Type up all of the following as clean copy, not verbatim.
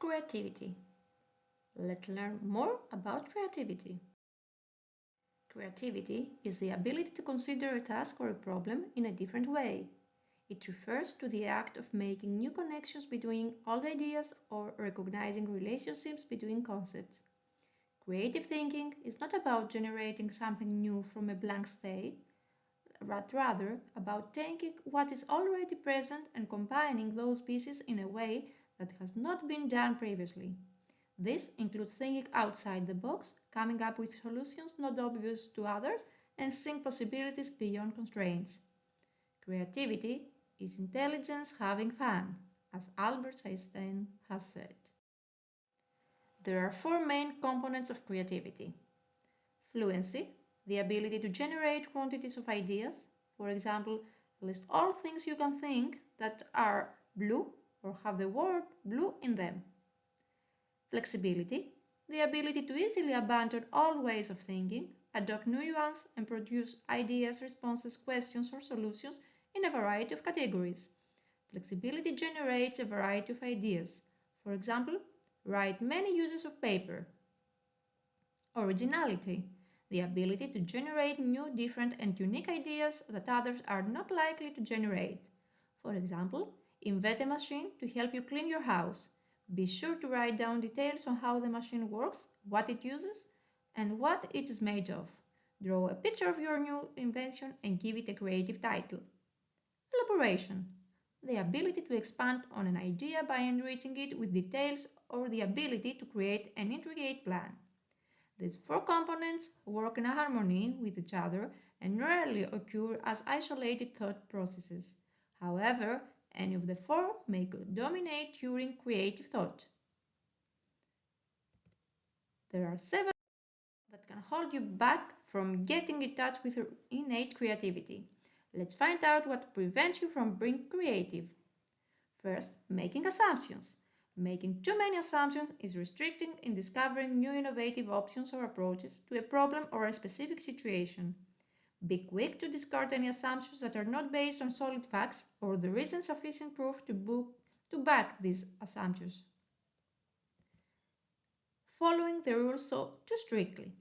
Creativity. Let's learn more about creativity. Creativity is the ability to consider a task or a problem in a different way. It refers to the act of making new connections between old ideas or recognizing relationships between concepts. Creative thinking is not about generating something new from a blank state, but rather about taking what is already present and combining those pieces in a way that has not been done previously. This includes thinking outside the box, coming up with solutions not obvious to others, and seeing possibilities beyond constraints. Creativity is intelligence having fun, as Albert Einstein has said. There are four main components of creativity: fluency, the ability to generate quantities of ideas. For example, list all things you can think that are blue or have the word blue in them. Flexibility, the ability to easily abandon old ways of thinking, adopt new ones, and produce ideas, responses, questions, or solutions in a variety of categories. Flexibility generates a variety of ideas. For example, write many uses of paper. Originality, the ability to generate new, different, and unique ideas that others are not likely to generate. For example, invent a machine to help you clean your house. Be sure to write down details on how the machine works, what it uses, and what it is made of. Draw a picture of your new invention and give it a creative title. Elaboration, the ability to expand on an idea by enriching it with details or the ability to create an intricate plan. These four components work in harmony with each other and rarely occur as isolated thought processes. However, any of the four may dominate during creative thought. There are several that can hold you back from getting in touch with your innate creativity. Let's find out what prevents you from being creative. First, making assumptions. Making too many assumptions is restricting in discovering new innovative options or approaches to a problem or a specific situation. Be quick to discard any assumptions that are not based on solid facts or there isn't sufficient proof to back these assumptions. Following the rules so too strictly.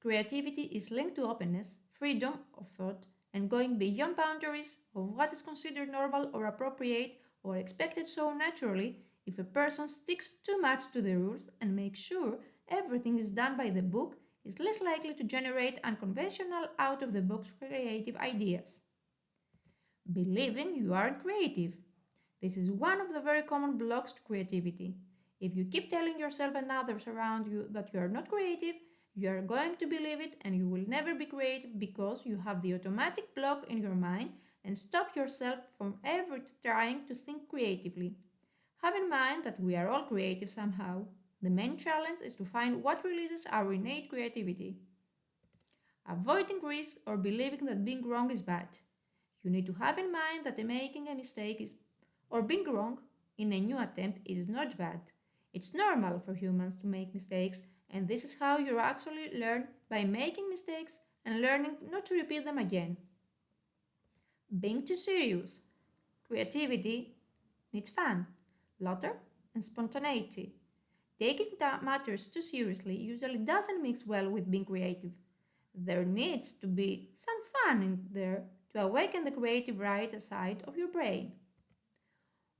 Creativity is linked to openness, freedom of thought, and going beyond boundaries of what is considered normal or appropriate or expected so naturally. If a person sticks too much to the rules and makes sure everything is done by the book, is less likely to generate unconventional, out of the box creative ideas. Believing you aren't creative. This is one of the very common blocks to creativity. If you keep telling yourself and others around you that you are not creative, you are going to believe it and you will never be creative because you have the automatic block in your mind and stop yourself from ever trying to think creatively. Have in mind that we are all creative somehow. The main challenge is to find what releases our innate creativity. Avoiding risk or believing that being wrong is bad. You need to have in mind that making a mistake or being wrong in a new attempt is not bad. It's normal for humans to make mistakes, and this is how you actually learn, by making mistakes and learning not to repeat them again. Being too serious. Creativity needs fun, laughter, and spontaneity. Taking matters too seriously usually doesn't mix well with being creative. There needs to be some fun in there to awaken the creative right side of your brain.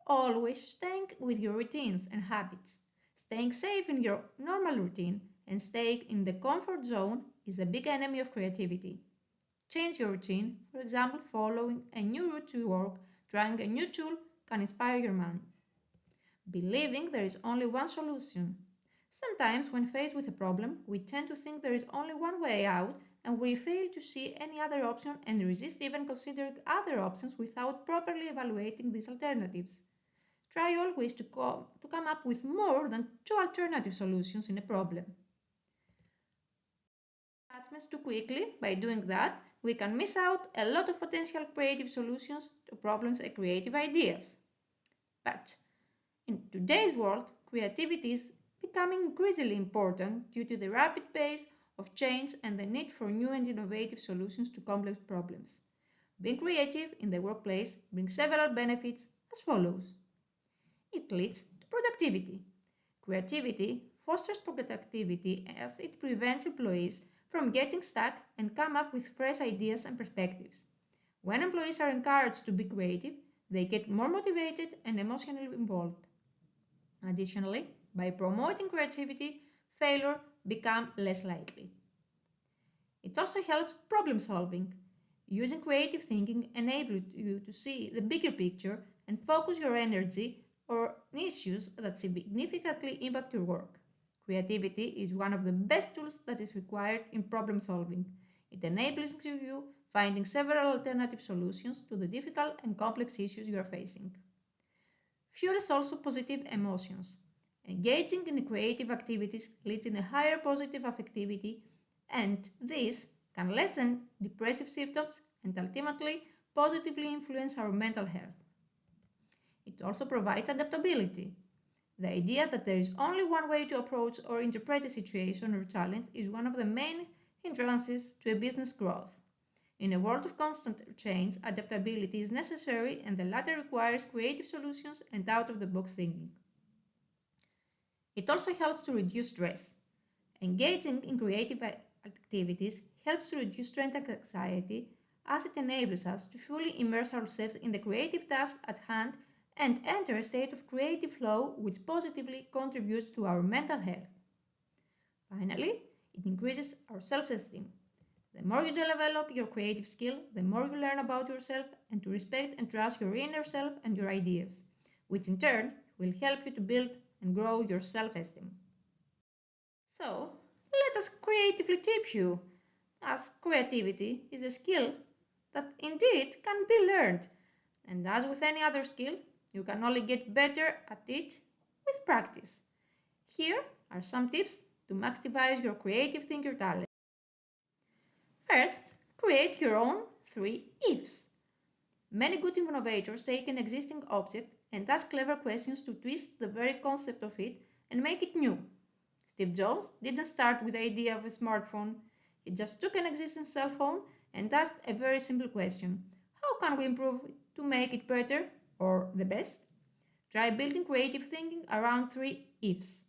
Always staying with your routines and habits. Staying safe in your normal routine and staying in the comfort zone is a big enemy of creativity. Change your routine, for example, following a new route to work, trying a new tool can inspire your mind. Believing there is only one solution. Sometimes, when faced with a problem, we tend to think there is only one way out and we fail to see any other option and resist even considering other options without properly evaluating these alternatives. Try always to come up with more than two alternative solutions in a problem. Attachments too quickly. By doing that, we can miss out a lot of potential creative solutions to problems and creative ideas. But in today's world, creativity is becoming increasingly important due to the rapid pace of change and the need for new and innovative solutions to complex problems. Being creative in the workplace brings several benefits as follows. It leads to productivity. Creativity fosters productivity as it prevents employees from getting stuck and come up with fresh ideas and perspectives. When employees are encouraged to be creative, they get more motivated and emotionally involved. Additionally, by promoting creativity, failure becomes less likely. It also helps problem solving. Using creative thinking enables you to see the bigger picture and focus your energy on issues that significantly impact your work. Creativity is one of the best tools that is required in problem solving. It enables you finding several alternative solutions to the difficult and complex issues you are facing. Fuels also positive emotions. Engaging in creative activities leads in a higher positive affectivity, and this can lessen depressive symptoms and ultimately positively influence our mental health. It also provides adaptability. The idea that there is only one way to approach or interpret a situation or challenge is one of the main hindrances to a business growth. In a world of constant change, adaptability is necessary, and the latter requires creative solutions and out of the box thinking. It also helps to reduce stress. Engaging in creative activities helps to reduce stress and anxiety as it enables us to fully immerse ourselves in the creative task at hand and enter a state of creative flow which positively contributes to our mental health. Finally, it increases our self esteem. The more you develop your creative skill, the more you learn about yourself and to respect and trust your inner self and your ideas, which in turn will help you to build and grow your self esteem. So, let us creatively tip you, as creativity is a skill that indeed can be learned, and as with any other skill, you can only get better at it with practice. Here are some tips to maximize your creative thinker talent. First, create your own 3 ifs. Many good innovators take an existing object and ask clever questions to twist the very concept of it and make it new. Steve Jobs didn't start with the idea of a smartphone. He just took an existing cell phone and asked a very simple question: how can we improve it to make it better or the best? Try building creative thinking around 3 ifs.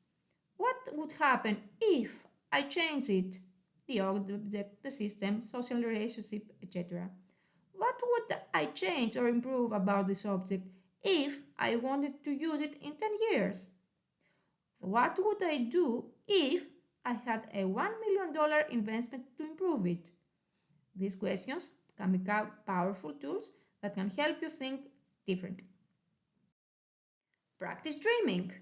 What would happen if I change it? The object, the system, social relationship, etc. What would I change or improve about this object if I wanted to use it in 10 years? What would I do if I had a $1 million investment to improve it? These questions can become powerful tools that can help you think differently. Practice dreaming.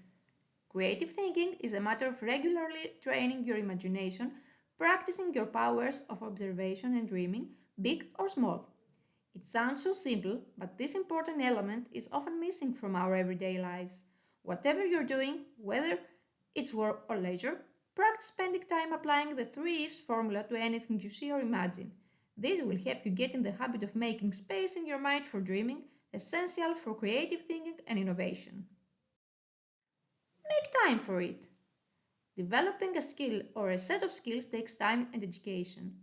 Creative thinking is a matter of regularly training your imagination, practicing your powers of observation and dreaming, big or small. It sounds so simple, but this important element is often missing from our everyday lives. Whatever you're doing, whether it's work or leisure, practice spending time applying the 3 ifs formula to anything you see or imagine. This will help you get in the habit of making space in your mind for dreaming, essential for creative thinking and innovation. Make time for it. Developing a skill or a set of skills takes time and education.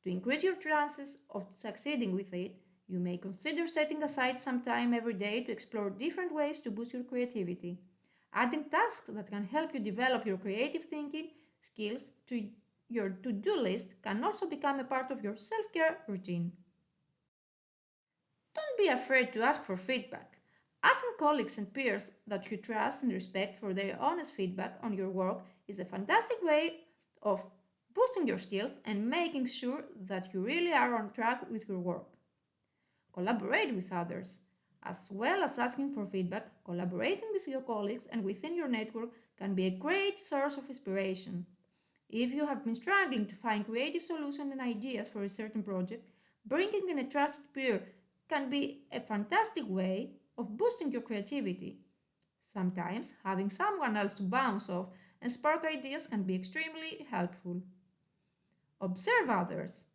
To increase your chances of succeeding with it, you may consider setting aside some time every day to explore different ways to boost your creativity. Adding tasks that can help you develop your creative thinking skills to your to-do list can also become a part of your self-care routine. Don't be afraid to ask for feedback. Asking colleagues and peers that you trust and respect for their honest feedback on your work is a fantastic way of boosting your skills and making sure that you really are on track with your work. Collaborate with others. As well as asking for feedback, collaborating with your colleagues and within your network can be a great source of inspiration. If you have been struggling to find creative solutions and ideas for a certain project, bringing in a trusted peer can be a fantastic way of boosting your creativity. Sometimes, having someone else to bounce off and spark ideas can be extremely helpful. Observe others.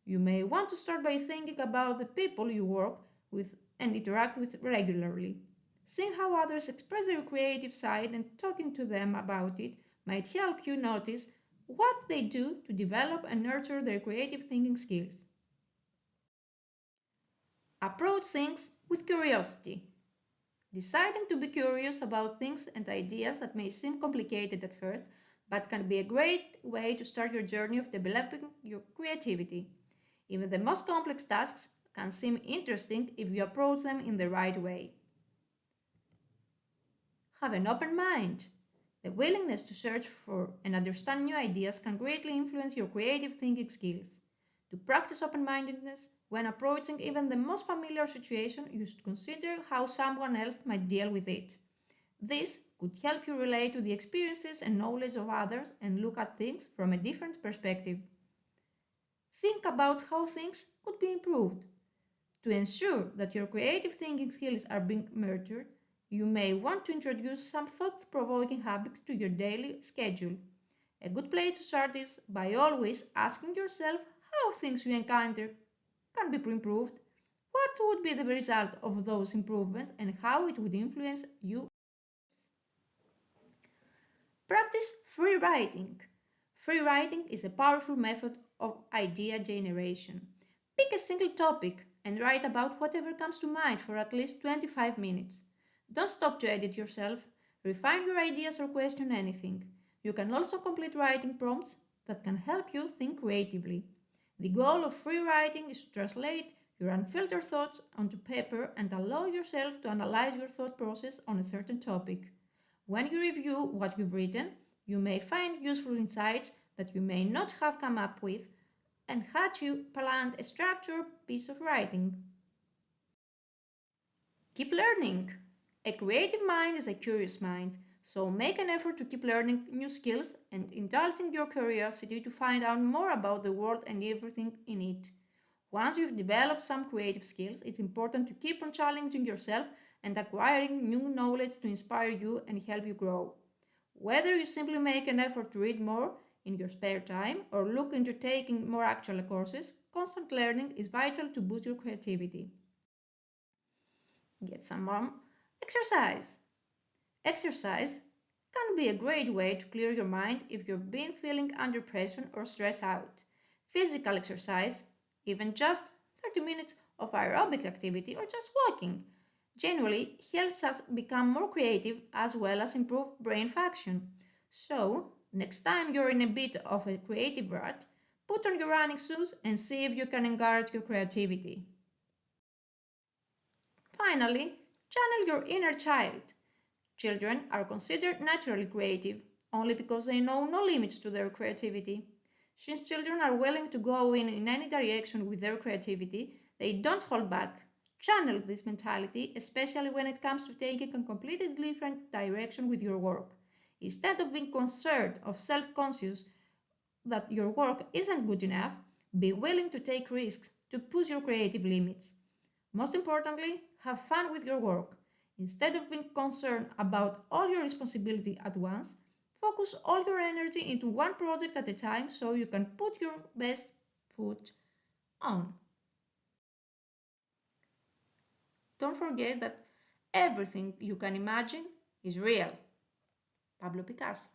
You may want to start by thinking about the people you work with and interact with regularly. Seeing how others express their creative side and talking to them about it might help you notice what they do to develop and nurture their creative thinking skills. Approach things with curiosity. Deciding to be curious about things and ideas that may seem complicated at first, but can be a great way to start your journey of developing your creativity. Even the most complex tasks can seem interesting if you approach them in the right way. Have an open mind. The willingness to search for and understand new ideas can greatly influence your creative thinking skills. To practice open mindedness, when approaching even the most familiar situation, you should consider how someone else might deal with it. This could help you relate to the experiences and knowledge of others and look at things from a different perspective. Think about how things could be improved. To ensure that your creative thinking skills are being nurtured, you may want to introduce some thought provoking habits to your daily schedule. A good place to start is by always asking yourself how things you encounter can be improved, what would be the result of those improvements, and how it would influence you. Practice free writing. Free writing is a powerful method of idea generation. Pick a single topic and write about whatever comes to mind for at least 25 minutes. Don't stop to edit yourself, refine your ideas, or question anything. You can also complete writing prompts that can help you think creatively. The goal of free writing is to translate your unfiltered thoughts onto paper and allow yourself to analyze your thought process on a certain topic. When you review what you've written, you may find useful insights that you may not have come up with and had you planned a structured piece of writing. Keep learning. A creative mind is a curious mind, so make an effort to keep learning new skills and indulging your curiosity to find out more about the world and everything in it. Once you've developed some creative skills, it's important to keep on challenging yourself and acquiring new knowledge to inspire you and help you grow. Whether you simply make an effort to read more in your spare time or look into taking more actual courses, constant learning is vital to boost your creativity. Get some more exercise. Exercise can be a great way to clear your mind if you've been feeling under pressure or stressed out. Physical exercise, even just 30 minutes of aerobic activity or just walking, generally helps us become more creative as well as improve brain function. So, next time you're in a bit of a creative rut, put on your running shoes and see if you can encourage your creativity. Finally, channel your inner child. Children are considered naturally creative only because they know no limits to their creativity. Since children are willing to go in any direction with their creativity, they don't hold back. Channel this mentality, especially when it comes to taking a completely different direction with your work. Instead of being concerned or self-conscious that your work isn't good enough, be willing to take risks to push your creative limits. Most importantly, have fun with your work. Instead of being concerned about all your responsibility at once, focus all your energy into one project at a time so you can put your best foot on. Don't forget that everything you can imagine is real. Pablo Picasso.